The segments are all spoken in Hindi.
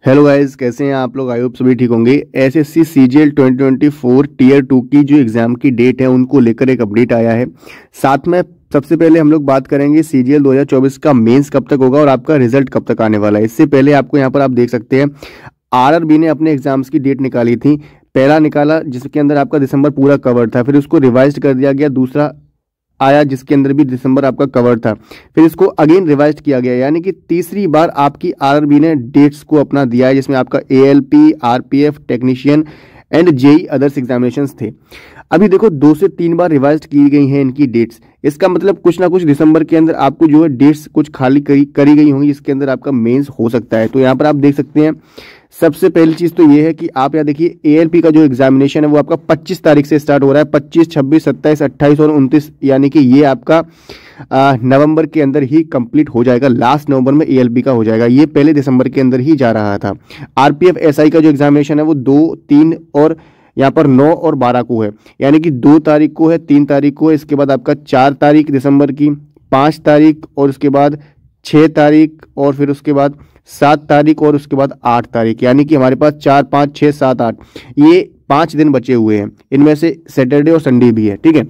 हेलो गाइस, कैसे हैं आप लोग। आई होप सभी ठीक होंगे। एसएससी सीजीएल 2024 टीयर 2 की जो एग्जाम की डेट है उनको लेकर एक अपडेट आया है। साथ में सबसे पहले हम लोग बात करेंगे सीजीएल 2024 का मेंस कब तक होगा और आपका रिजल्ट कब तक आने वाला है। इससे पहले आपको यहाँ पर आप देख सकते हैं आरआरबी ने अपने एग्जाम्स की डेट निकाली थी। पहला निकाला जिसके अंदर आपका दिसंबर पूरा कवर था, फिर उसको रिवाइज कर दिया गया। दूसरा आया जिसके अंदर भी दिसंबर आपका कवर था, फिर इसको अगेन रिवाइज किया गया, यानी कि तीसरी बार आपकी आरआरबी ने डेट्स को अपना दिया है, जिसमें आपका ALP, RPF, technician and JE others examinations थे। अभी देखो 2 से 3 बार रिवाइज की गई हैं इनकी डेट्स। इसका मतलब कुछ ना कुछ दिसंबर के अंदर आपको जो है डेट्स कुछ खाली करी गई होंगी, जिसके अंदर आपका मेंस हो सकता है। तो यहाँ पर आप देख सकते हैं सबसे पहली चीज तो ये है कि आप यहाँ देखिए एएलपी का जो एग्जामिनेशन है वो आपका 25 तारीख से स्टार्ट हो रहा है। 25, 26, 27, 28 और 29, यानी कि ये आपका नवंबर के अंदर ही कंप्लीट हो जाएगा। लास्ट नवंबर में एएलपी का हो जाएगा, ये पहले दिसंबर के अंदर ही जा रहा था। आरपीएफ एसआई का जो एग्जामिनेशन है वो 2, 3 और यहाँ पर 9 और 12 को है, यानी कि 2 तारीख को है, 3 तारीख को है, इसके बाद आपका 4 तारीख दिसंबर की, 5 तारीख और उसके बाद 6 तारीख और फिर उसके बाद 7 तारीख और उसके बाद 8 तारीख, यानी कि हमारे पास 4, 5, 6, 7, 8 ये 5 दिन बचे हुए हैं। इनमें से सैटरडे और संडे भी है, ठीक है।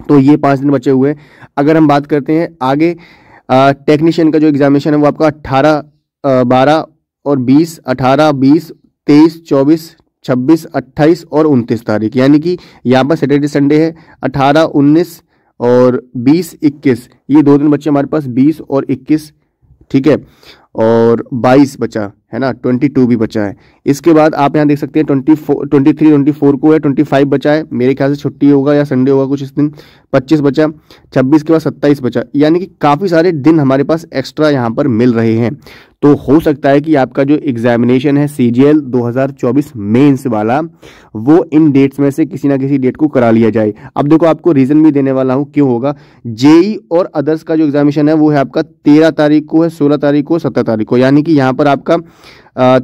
तो ये 5 दिन बचे हुए हैं। अगर हम बात करते हैं आगे टेक्नीशियन का जो एग्जामिनेशन है वो आपका 18, 12 और 20, 18, 20, 23, 24, 26, 28 और 29 तारीख, यानी कि यहाँ पर सैटरडे संडे है। 18, 19 और 20, 21 ये 2 दिन बचे हमारे पास, 20 और 21, ठीक है। और 22 बचा है ना, 22 भी बचा है। इसके बाद आप यहाँ देख सकते हैं 23, 24 को है, 25 बचा है, मेरे ख्याल से छुट्टी होगा या संडे होगा कुछ इस दिन। 25 बचा, 26 के बाद 27 बचा, यानी कि काफ़ी सारे दिन हमारे पास एक्स्ट्रा यहाँ पर मिल रहे हैं। तो हो सकता है कि आपका जो एग्जामिनेशन है सीजीएल 2024 मेंस वाला वो इन डेट्स में से किसी ना किसी डेट को करा लिया जाए। अब देखो आपको रीजन भी देने वाला हूँ क्यों होगा। जेई और अदर्स का जो एग्जामिनेशन है वो है आपका 13 तारीख को है, 16 तारीख को, 17 तारीख को, यानी कि यहाँ पर आपका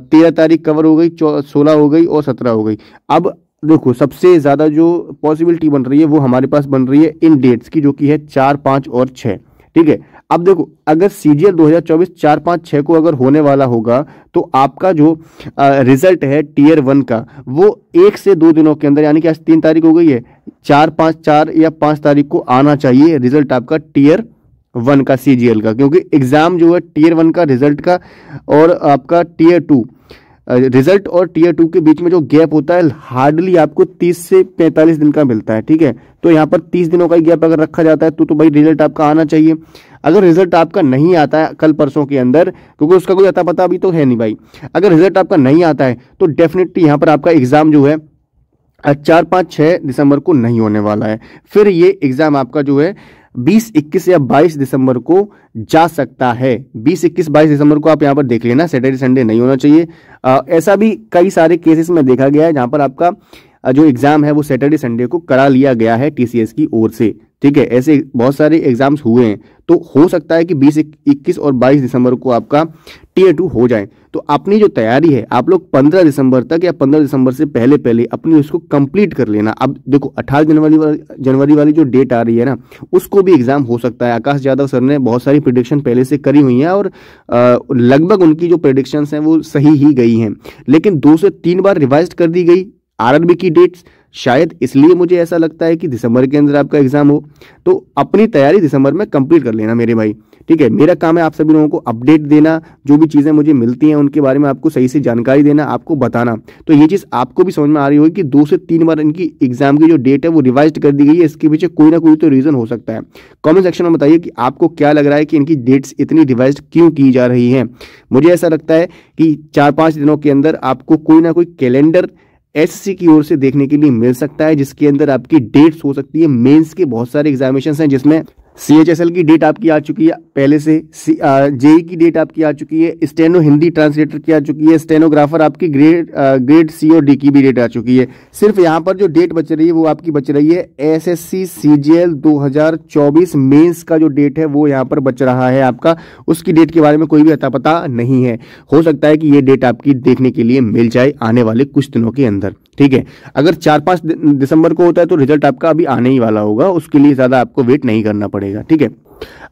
13 तारीख कवर हो गई, 16 हो गई और 17 हो गई। अब देखो सबसे ज़्यादा जो पॉसिबिलिटी बन रही है वो हमारे पास बन रही है इन डेट्स की, जो कि है 4, 5 और 6, ठीक है। अब देखो अगर सीजीएल 2024 4, 5, 6 को अगर होने वाला होगा तो आपका जो रिजल्ट है टीयर 1 का वो 1 से 2 दिनों के अंदर, यानी कि आज 3 तारीख हो गई है, 4, 5, 4 या 5 तारीख को आना चाहिए रिजल्ट आपका टीयर 1 का सीजीएल का, क्योंकि एग्जाम जो है टीयर 1 का रिजल्ट का और आपका टीयर 2 रिजल्ट और टीयर 2 के बीच में जो गैप होता है हार्डली आपको 30 से 45 दिन का मिलता है, ठीक है। तो यहाँ पर 30 दिनों का गैप अगर रखा जाता है तो भाई रिजल्ट आपका आना चाहिए। अगर रिजल्ट आपका नहीं आता है कल परसों के अंदर, क्योंकि उसका कोई अता पता अभी तो है नहीं भाई, अगर रिजल्ट आपका नहीं आता है तो डेफिनेटली यहाँ पर आपका एग्जाम जो है 4, 5, 6 दिसंबर को नहीं होने वाला है। फिर ये एग्जाम आपका जो है 20, 21 या 22 दिसंबर को जा सकता है। 20, 21, 22 दिसंबर को आप यहाँ पर देख लेना, सैटरडे संडे नहीं होना चाहिए। ऐसा भी कई सारे केसेस में देखा गया है जहाँ पर आपका जो एग्जाम है वो सैटरडे संडे को करा लिया गया है टीसीएस की ओर से, ठीक है। ऐसे बहुत सारे एग्जाम्स हुए हैं, तो हो सकता है कि 20, 21 और 22 दिसंबर को आपका टीयर 2 हो जाए। तो अपनी जो तैयारी है आप लोग 15 दिसंबर तक या 15 दिसंबर से पहले पहले अपनी उसको कंप्लीट कर लेना। अब देखो 18 जनवरी वाली जो डेट आ रही है ना, उसको भी एग्जाम हो सकता है। आकाश यादव सर ने बहुत सारी प्रेडिक्शन पहले से करी हुई हैं और लगभग उनकी जो प्रेडिक्शंस हैं वो सही ही गई हैं, लेकिन 2 से 3 बार रिवाइज कर दी गई आरआरबी की डेट्स, शायद इसलिए मुझे ऐसा लगता है कि दिसंबर के अंदर आपका एग्जाम हो। तो अपनी तैयारी दिसंबर में कंप्लीट कर लेना मेरे भाई, ठीक है। मेरा काम है आप सभी लोगों को अपडेट देना, जो भी चीज़ें मुझे मिलती हैं उनके बारे में आपको सही से जानकारी देना, आपको बताना। तो ये चीज़ आपको भी समझ में आ रही होगी कि 2 से 3 बार इनकी एग्जाम की जो डेट है वो रिवाइज कर दी गई है। इसके पीछे कोई ना कोई तो रीज़न हो सकता है। कॉमेंट सेक्शन में बताइए कि आपको क्या लग रहा है कि इनकी डेट्स इतनी रिवाइज क्यों की जा रही हैं। मुझे ऐसा लगता है कि 4, 5 दिनों के अंदर आपको कोई ना कोई कैलेंडर एसएससी की ओर से देखने के लिए मिल सकता है, जिसके अंदर आपकी डेट्स हो सकती है। मेंस के बहुत सारे एग्जामिनेशंस हैं जिसमें सीएचएसएल की डेट आपकी आ चुकी है पहले से, जेई की डेट आपकी आ चुकी है, स्टेनो हिंदी ट्रांसलेटर की आ चुकी है, स्टेनोग्राफर आपकी ग्रेड सी और डी की भी डेट आ चुकी है। सिर्फ यहाँ पर जो डेट बच रही है वो आपकी बच रही है एसएससी सीजीएल 2024 मेंस का जो डेट है वो यहाँ पर बच रहा है आपका। उसकी डेट के बारे में कोई भी अता पता नहीं है। हो सकता है कि ये डेट आपकी देखने के लिए मिल जाए आने वाले कुछ दिनों के अंदर, ठीक है। अगर 4, 5 दिसंबर को होता है तो रिजल्ट आपका अभी आने ही वाला होगा, उसके लिए ज़्यादा आपको वेट नहीं करना पड़ेगा, ठीक है।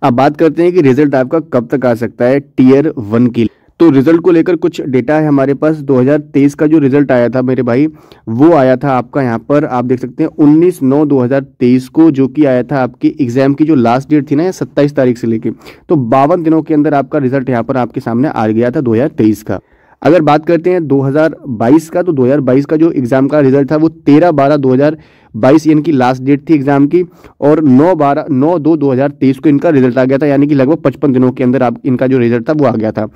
अब बात करते हैं कि रिजल्ट आपका कब तक आ सकता है टीयर 1 की। तो रिजल्ट को लेकर कुछ डेटा है हमारे पास। 2023 का जो रिजल्ट आया था मेरे भाई, वो आया था आपका यहाँ पर आप देख सकते हैं 19/9/2023 को, जो कि आया था आपकी एग्जाम की जो लास्ट डेट थी ना 27 तारीख से लेके, तो 52 दिनों के अंदर आपका रिजल्ट यहाँ पर आपके सामने आ गया था 2023 का। अगर बात करते हैं 2022 का, तो 2022 का जो एग्जाम का रिजल्ट था वो 13/12/2022 यानी कि लास्ट डेट थी एग्जाम की, और 9/2/2023 को इनका रिजल्ट आ गया था, यानी कि लगभग 55 दिनों के अंदर आप इनका जो रिजल्ट था वो आ गया था।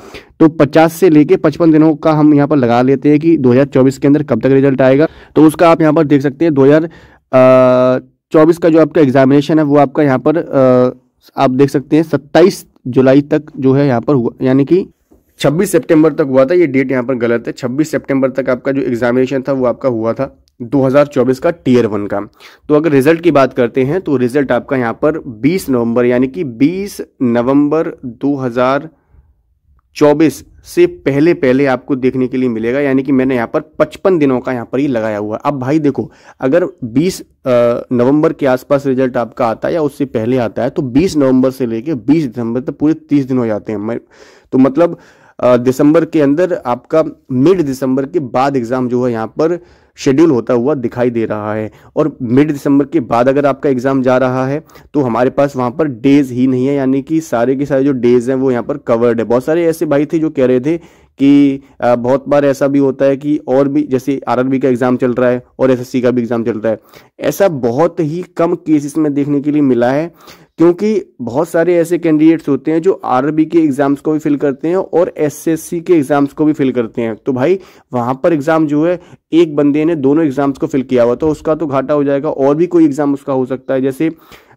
तो 50 से लेके 55 दिनों का हम यहाँ पर लगा लेते हैं कि 2024 के अंदर कब तक रिजल्ट आएगा। तो उसका आप यहाँ पर देख सकते हैं 2024 का जो आपका एग्जामिनेशन है वो आपका यहाँ पर आप देख सकते हैं 27 जुलाई तक जो है यहाँ पर हुआ, यानी कि 26 सितंबर तक हुआ था। ये डेट यहाँ पर गलत है, 26 सितंबर तक आपका जो एग्जामिनेशन था वो आपका हुआ था 2024 का टियर 1 का। तो अगर रिजल्ट की बात करते हैं तो रिजल्ट आपका यहाँ पर 20 नवंबर यानी कि 20 नवंबर 2024 से पहले पहले आपको देखने के लिए मिलेगा, यानी कि मैंने यहाँ पर 55 दिनों का यहाँ पर ही लगाया हुआ। अब भाई देखो, अगर 20 नवंबर के आसपास रिजल्ट आपका आता है या उससे पहले आता है, तो 20 नवंबर से लेके 20 दिसंबर तक पूरे 30 दिन हो जाते हैं। तो मतलब दिसंबर के अंदर आपका मिड दिसंबर के बाद एग्जाम जो है यहाँ पर शेड्यूल होता हुआ दिखाई दे रहा है। और मिड दिसंबर के बाद अगर आपका एग्जाम जा रहा है तो हमारे पास वहां पर डेज ही नहीं है, यानी कि सारे के सारे जो डेज हैं वो यहाँ पर कवर्ड है। बहुत सारे ऐसे भाई थे जो कह रहे थे कि बहुत बार ऐसा भी होता है कि और भी, जैसे आरआरबी का एग्जाम चल रहा है और एसएससी का भी एग्जाम चल रहा है, ऐसा बहुत ही कम केसेस में देखने के लिए मिला है, क्योंकि बहुत सारे ऐसे कैंडिडेट्स होते हैं जो आरआरबी के एग्जाम्स को भी फिल करते हैं और एसएससी के एग्जाम्स को भी फिल करते हैं। तो भाई वहां पर एग्जाम जो है, एक बंदे ने दोनों एग्जाम्स को फिल किया हुआ तो उसका तो घाटा हो जाएगा, और भी कोई एग्जाम उसका हो सकता है। जैसे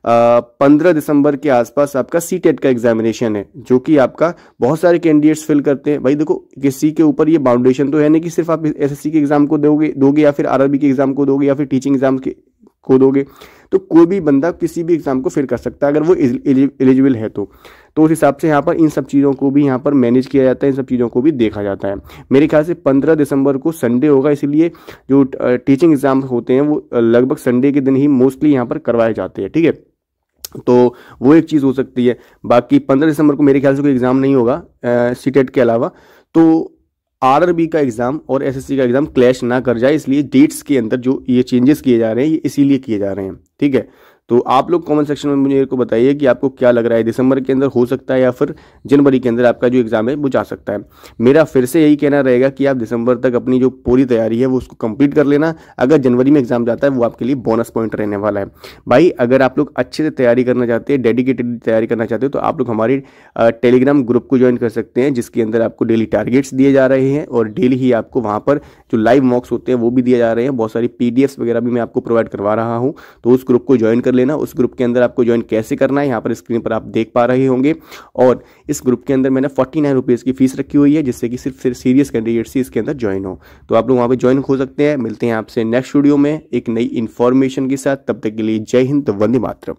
15 दिसंबर के आसपास आपका सीटेट का एग्जामिनेशन है, जो कि आपका बहुत सारे कैंडिडेट्स फिल करते हैं। भाई देखो, किसी के ऊपर ये बाउंडेशन तो है नहीं कि सिर्फ आप एसएससी के एग्जाम को दोगे या फिर आरआरबी के एग्जाम को दोगे या फिर टीचिंग एग्जाम को दोगे, तो कोई भी बंदा किसी भी एग्जाम को फिल कर सकता है अगर वो एलिजिबल है तो उस हिसाब से यहाँ पर इन सब चीज़ों को भी यहाँ पर मैनेज किया जाता है, इन सब चीज़ों को भी देखा जाता है। मेरे ख्याल से 15 दिसंबर को संडे होगा, इसलिए जो टीचिंग एग्जाम होते हैं वो लगभग संडे के दिन ही मोस्टली यहाँ पर करवाए जाते हैं, ठीक है। तो वो एक चीज़ हो सकती है। बाकी 15 दिसंबर को मेरे ख्याल से कोई एग्जाम नहीं होगा सीटेट के अलावा, तो आरआरबी का एग्जाम और एसएससी का एग्जाम क्लैश ना कर जाए, इसलिए डेट्स के अंदर जो ये चेंजेस किए जा रहे हैं ये इसीलिए किए जा रहे हैं, ठीक है। तो आप लोग कमेंट सेक्शन में मुझे को बताइए कि आपको क्या लग रहा है, दिसंबर के अंदर हो सकता है या फिर जनवरी के अंदर आपका जो एग्जाम है वो जा सकता है। मेरा फिर से यही कहना रहेगा कि आप दिसंबर तक अपनी जो पूरी तैयारी है वो उसको कंप्लीट कर लेना। अगर जनवरी में एग्जाम जाता है वो आपके लिए बोनस पॉइंट रहने वाला है। भाई अगर आप लोग अच्छे से तैयारी करना चाहते हैं, डेडिकेटेड तैयारी करना चाहते हो, तो आप लोग हमारी टेलीग्राम ग्रुप को ज्वाइन कर सकते हैं, जिसके अंदर आपको डेली टारगेट्स दिए जा रहे हैं और डेली ही आपको वहाँ पर जो लाइव मॉक्स होते हैं वो भी दिए जा रहे हैं। बहुत सारी पीडीएफ्स वगैरह भी मैं आपको प्रोवाइड करवा रहा हूँ, तो उस ग्रुप को ज्वाइन कर लेना। उस ग्रुप के अंदर आपको ज्वाइन कैसे करना है यहाँ पर स्क्रीन पर आप देख पा रहे होंगे, और इस ग्रुप के अंदर मैंने 49 रुपीज़ की फीस रखी हुई है, जिससे कि सिर्फ सीरियस कैंडिडेट्स ही इसके अंदर ज्वाइन हो। तो आप लोग वहाँ पे ज्वाइन हो सकते हैं। मिलते हैं आपसे नेक्स्ट वीडियो में एक नई इन्फॉर्मेशन के साथ, तब तक के लिए जय हिंद, वंदे मातरम।